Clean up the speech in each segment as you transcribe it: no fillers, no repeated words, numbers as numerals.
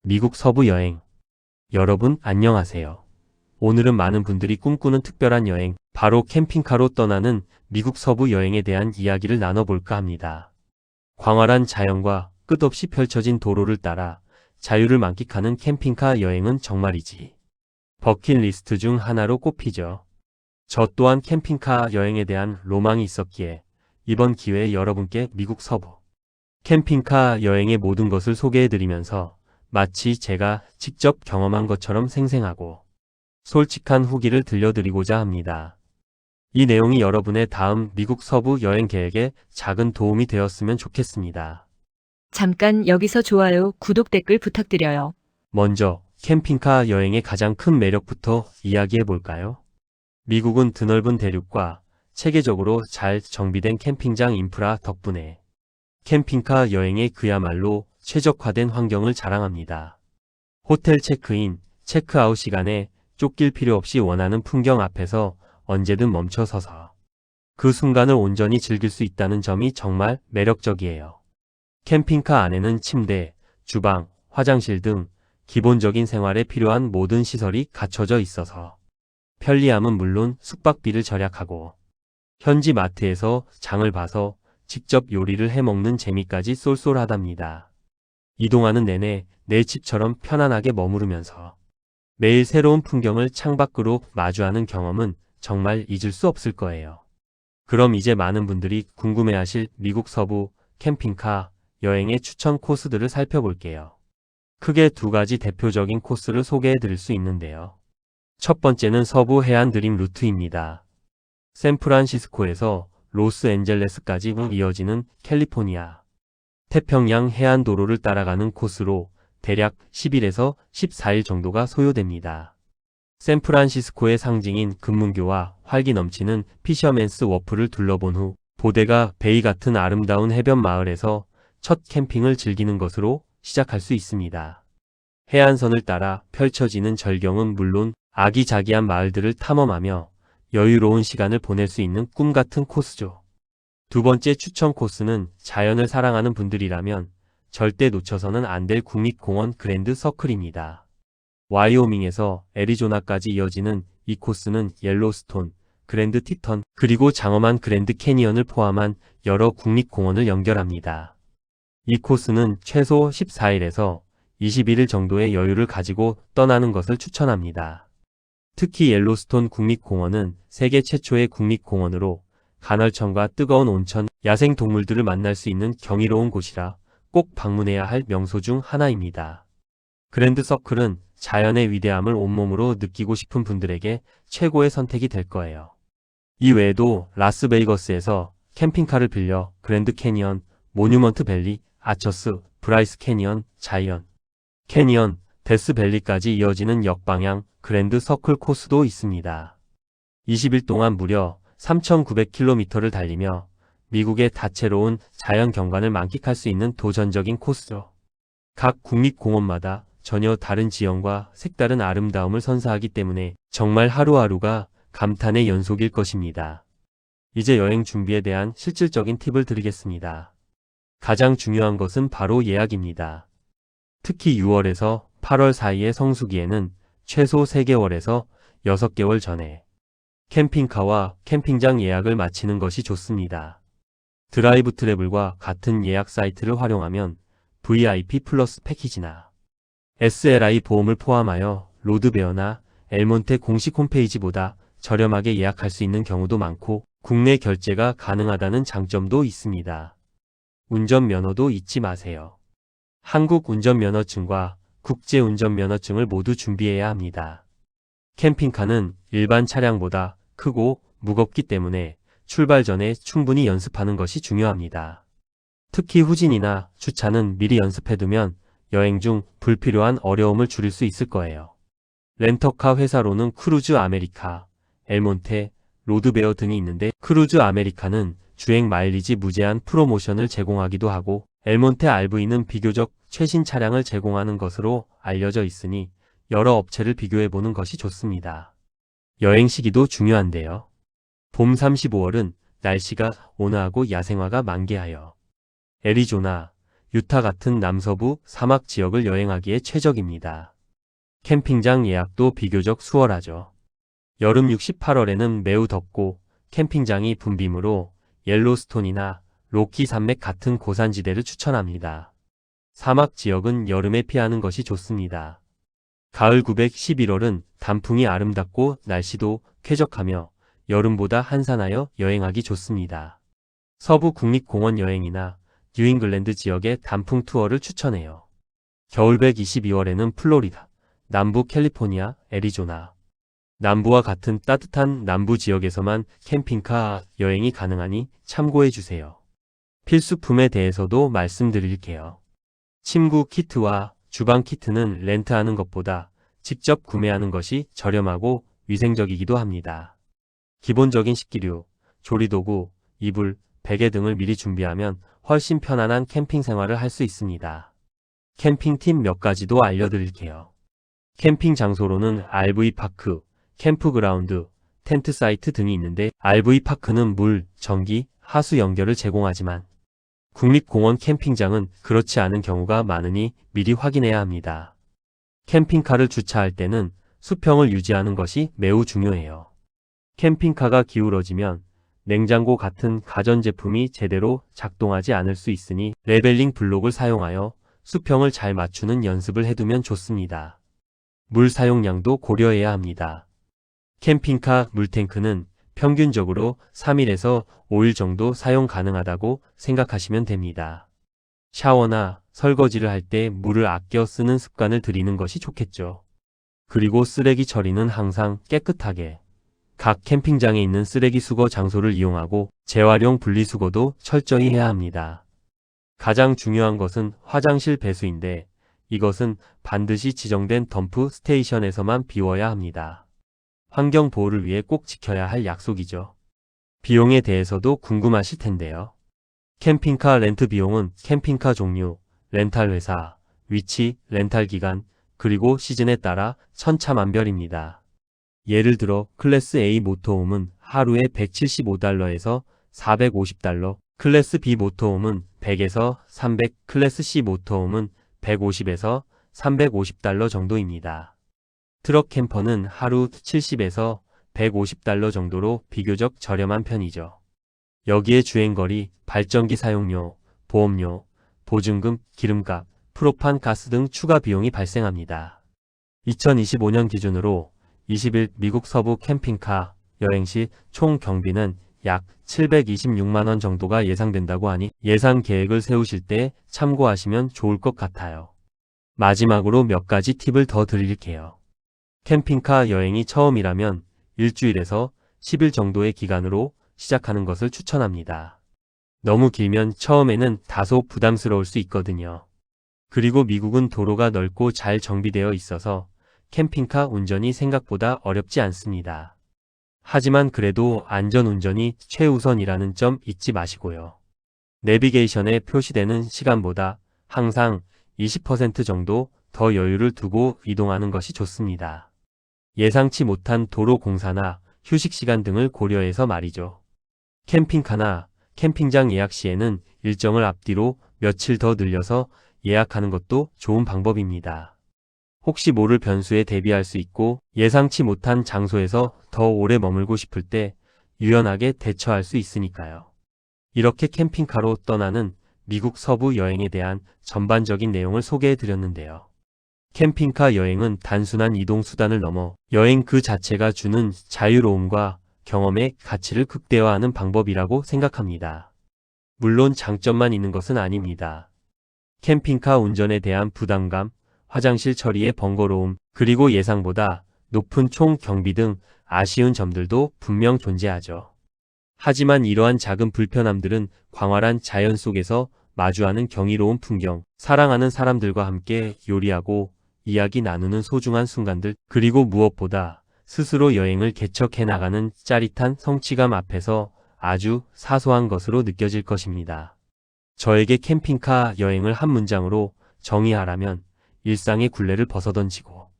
미국 서부 여행. 여러분 안녕하세요. 오늘은 많은 분들이 꿈꾸는 특별한 여행, 바로 캠핑카로 떠나는 미국 서부 여행에 대한 이야기를 나눠볼까 합니다. 광활한 자연과 끝없이 펼쳐진 도로를 따라 자유를 만끽하는 캠핑카 여행은 정말이지 버킷리스트 중 하나로 꼽히죠. 저 또한 캠핑카 여행에 대한 로망이 있었기에 이번 기회에 여러분께 미국 서부 캠핑카 여행의 모든 것을 소개해드리면서 마치 제가 직접 경험한 것처럼 생생하고 솔직한 후기를 들려드리고자 합니다. 이 내용이 여러분의 다음 미국 서부 여행 계획에 작은 도움이 되었으면 좋겠습니다. 잠깐 여기서 좋아요, 구독, 댓글 부탁드려요. 먼저 캠핑카 여행의 가장 큰 매력부터 이야기해 볼까요? 미국은 드넓은 대륙과 체계적으로 잘 정비된 캠핑장 인프라 덕분에 캠핑카 여행에 그야말로 최적화된 환경을 자랑합니다. 호텔 체크인, 체크아웃 시간에 쫓길 필요 없이 원하는 풍경 앞에서 언제든 멈춰 서서 그 순간을 온전히 즐길 수 있다는 점이 정말 매력적이에요. 캠핑카 안에는 침대, 주방, 화장실 등 기본적인 생활에 필요한 모든 시설이 갖춰져 있어서 편리함은 물론 숙박비를 절약하고 현지 마트에서 장을 봐서 직접 요리를 해 먹는 재미까지 쏠쏠하답니다. 이동하는 내내 내 집처럼 편안하게 머무르면서 매일 새로운 풍경을 창밖으로 마주하는 경험은 정말 잊을 수 없을 거예요. 그럼 이제 많은 분들이 궁금해하실 미국 서부 캠핑카 여행의 추천 코스들을 살펴볼게요. 크게 두 가지 대표적인 코스를 소개해 드릴 수 있는데요. 첫 번째는 서부 해안 드림 루트입니다. 샌프란시스코에서 로스앤젤레스까지 이어지는 캘리포니아 태평양 해안도로를 따라가는 코스로 대략 10일에서 14일 정도가 소요됩니다. 샌프란시스코의 상징인 금문교와 활기 넘치는 피셔맨스 워프를 둘러본 후 보데가 베이 같은 아름다운 해변 마을에서 첫 캠핑을 즐기는 것으로 시작할 수 있습니다. 해안선을 따라 펼쳐지는 절경은 물론 아기자기한 마을들을 탐험하며 여유로운 시간을 보낼 수 있는 꿈 같은 코스죠. 두 번째 추천 코스는 자연을 사랑하는 분들이라면 절대 놓쳐서는 안 될 국립공원 그랜드 서클입니다. 와이오밍에서 애리조나까지 이어지는 이 코스는 옐로스톤, 그랜드 티턴, 그리고 장엄한 그랜드 캐니언을 포함한 여러 국립공원을 연결합니다. 이 코스는 최소 14일에서 21일 정도의 여유를 가지고 떠나는 것을 추천합니다. 특히 옐로스톤 국립공원은 세계 최초의 국립공원으로 간헐천과 뜨거운 온천, 야생 동물들을 만날 수 있는 경이로운 곳이라 꼭 방문해야 할 명소 중 하나입니다. 그랜드 서클은 자연의 위대함을 온몸으로 느끼고 싶은 분들에게 최고의 선택이 될 거예요. 이 외에도 라스베이거스에서 캠핑카를 빌려 그랜드 캐니언, 모뉴먼트 밸리, 아처스, 브라이스 캐니언, 자이언 캐니언, 데스밸리까지 이어지는 역방향 그랜드 서클 코스도 있습니다. 20일 동안 무려 3,900km를 달리며 미국의 다채로운 자연 경관을 만끽할 수 있는 도전적인 코스죠. 각 국립공원마다 전혀 다른 지형과 색다른 아름다움을 선사하기 때문에 정말 하루하루가 감탄의 연속일 것입니다. 이제 여행 준비에 대한 실질적인 팁을 드리겠습니다. 가장 중요한 것은 바로 예약입니다. 특히 6월에서 8월 사이의 성수기에는 최소 3개월에서 6개월 전에 캠핑카와 캠핑장 예약을 마치는 것이 좋습니다. 드라이브 트래블과 같은 예약 사이트를 활용하면 VIP 플러스 패키지나 SLI 보험을 포함하여 로드베어나 엘몬테 공식 홈페이지보다 저렴하게 예약할 수 있는 경우도 많고 국내 결제가 가능하다는 장점도 있습니다. 운전면허도 잊지 마세요. 한국 운전면허증과 국제운전면허증을 모두 준비해야 합니다. 캠핑카는 일반 차량보다 크고 무겁기 때문에 출발 전에 충분히 연습하는 것이 중요합니다. 특히 후진이나 주차는 미리 연습해두면 여행 중 불필요한 어려움을 줄일 수 있을 거예요. 렌터카 회사로는 크루즈 아메리카, 엘몬테, 로드베어 등이 있는데 크루즈 아메리카는 주행 마일리지 무제한 프로모션을 제공하기도 하고 엘몬테 RV는 비교적 최신 차량을 제공하는 것으로 알려져 있으니 여러 업체를 비교해보는 것이 좋습니다. 여행 시기도 중요한데요. 봄 35월은 날씨가 온화하고 야생화가 만개하여 애리조나, 유타 같은 남서부 사막 지역을 여행하기에 최적입니다. 캠핑장 예약도 비교적 수월하죠. 여름 68월에는 매우 덥고 캠핑장이 붐비므로 옐로스톤이나 로키 산맥 같은 고산지대를 추천합니다. 사막 지역은 여름에 피하는 것이 좋습니다. 가을 911월은 단풍이 아름답고 날씨도 쾌적하며 여름보다 한산하여 여행하기 좋습니다. 서부 국립공원 여행이나 뉴잉글랜드 지역의 단풍 투어를 추천해요. 겨울 122월에는 플로리다, 남부 캘리포니아, 애리조나, 남부와 같은 따뜻한 남부 지역에서만 캠핑카 여행이 가능하니 참고해 주세요. 필수품에 대해서도 말씀드릴게요. 침구 키트와 주방 키트는 렌트하는 것보다 직접 구매하는 것이 저렴하고 위생적이기도 합니다. 기본적인 식기류, 조리도구, 이불, 베개 등을 미리 준비하면 훨씬 편안한 캠핑 생활을 할 수 있습니다. 캠핑 팁 몇 가지도 알려드릴게요. 캠핑 장소로는 RV파크, 캠프그라운드, 텐트 사이트 등이 있는데 RV파크는 물, 전기, 하수 연결을 제공하지만 국립공원 캠핑장은 그렇지 않은 경우가 많으니 미리 확인해야 합니다. 캠핑카를 주차할 때는 수평을 유지하는 것이 매우 중요해요. 캠핑카가 기울어지면 냉장고 같은 가전제품이 제대로 작동하지 않을 수 있으니 레벨링 블록을 사용하여 수평을 잘 맞추는 연습을 해두면 좋습니다. 물 사용량도 고려해야 합니다. 캠핑카 물탱크는 평균적으로 3일에서 5일 정도 사용 가능하다고 생각하시면 됩니다. 샤워나 설거지를 할 때 물을 아껴 쓰는 습관을 들이는 것이 좋겠죠. 그리고 쓰레기 처리는 항상 깨끗하게 각 캠핑장에 있는 쓰레기 수거 장소를 이용하고 재활용 분리수거도 철저히 해야 합니다. 가장 중요한 것은 화장실 배수인데 이것은 반드시 지정된 덤프 스테이션에서만 비워야 합니다. 환경 보호를 위해 꼭 지켜야 할 약속이죠. 비용에 대해서도 궁금하실 텐데요. 캠핑카 렌트 비용은 캠핑카 종류, 렌탈 회사, 위치, 렌탈 기간, 그리고 시즌에 따라 천차만별입니다. 예를 들어 클래스 A 모터홈은 하루에 $175에서 $450, 클래스 B 모터홈은 100에서 300, 클래스 C 모터홈은 150에서 $350 정도입니다. 트럭 캠퍼는 하루 70에서 $150 정도로 비교적 저렴한 편이죠. 여기에 주행거리, 발전기 사용료, 보험료, 보증금, 기름값, 프로판 가스 등 추가 비용이 발생합니다. 2025년 기준으로 20일 미국 서부 캠핑카 여행 시 총 경비는 약 726만원 정도가 예상된다고 하니 예산 계획을 세우실 때 참고하시면 좋을 것 같아요. 마지막으로 몇 가지 팁을 더 드릴게요. 캠핑카 여행이 처음이라면 일주일에서 10일 정도의 기간으로 시작하는 것을 추천합니다. 너무 길면 처음에는 다소 부담스러울 수 있거든요. 그리고 미국은 도로가 넓고 잘 정비되어 있어서 캠핑카 운전이 생각보다 어렵지 않습니다. 하지만 그래도 안전운전이 최우선이라는 점 잊지 마시고요. 내비게이션에 표시되는 시간보다 항상 20% 정도 더 여유를 두고 이동하는 것이 좋습니다. 예상치 못한 도로 공사나 휴식 시간 등을 고려해서 말이죠. 캠핑카나 캠핑장 예약 시에는 일정을 앞뒤로 며칠 더 늘려서 예약하는 것도 좋은 방법입니다. 혹시 모를 변수에 대비할 수 있고 예상치 못한 장소에서 더 오래 머물고 싶을 때 유연하게 대처할 수 있으니까요. 이렇게 캠핑카로 떠나는 미국 서부 여행에 대한 전반적인 내용을 소개해 드렸는데요. 캠핑카 여행은 단순한 이동 수단을 넘어 여행 그 자체가 주는 자유로움과 경험의 가치를 극대화하는 방법이라고 생각합니다. 물론 장점만 있는 것은 아닙니다. 캠핑카 운전에 대한 부담감, 화장실 처리의 번거로움, 그리고 예상보다 높은 총 경비 등 아쉬운 점들도 분명 존재하죠. 하지만 이러한 작은 불편함들은 광활한 자연 속에서 마주하는 경이로운 풍경, 사랑하는 사람들과 함께 요리하고 이야기 나누는 소중한 순간들, 그리고 무엇보다 스스로 여행을 개척해 나가는 짜릿한 성취감 앞에서 아주 사소한 것으로 느껴질 것입니다. 저에게 캠핑카 여행을 한 문장으로 정의하라면 일상의 굴레를 벗어던지고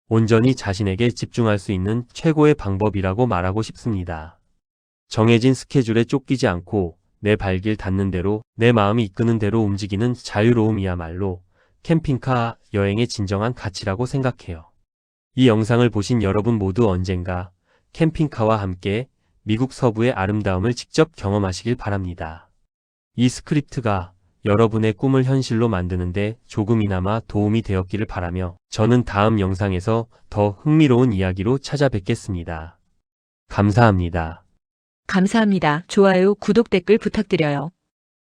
온전히 자신에게 집중할 수 있는 최고의 방법이라고 말하고 싶습니다. 정해진 스케줄에 쫓기지 않고 내 발길 닿는 대로, 내 마음이 이끄는 대로 움직이는 자유로움이야말로 캠핑카 여행의 진정한 가치라고 생각해요. 이 영상을 보신 여러분 모두 언젠가 캠핑카와 함께 미국 서부의 아름다움을 직접 경험하시길 바랍니다. 이 스크립트가 여러분의 꿈을 현실로 만드는데 조금이나마 도움이 되었기를 바라며 저는 다음 영상에서 더 흥미로운 이야기로 찾아뵙겠습니다. 감사합니다. 감사합니다. 좋아요, 구독, 댓글 부탁드려요.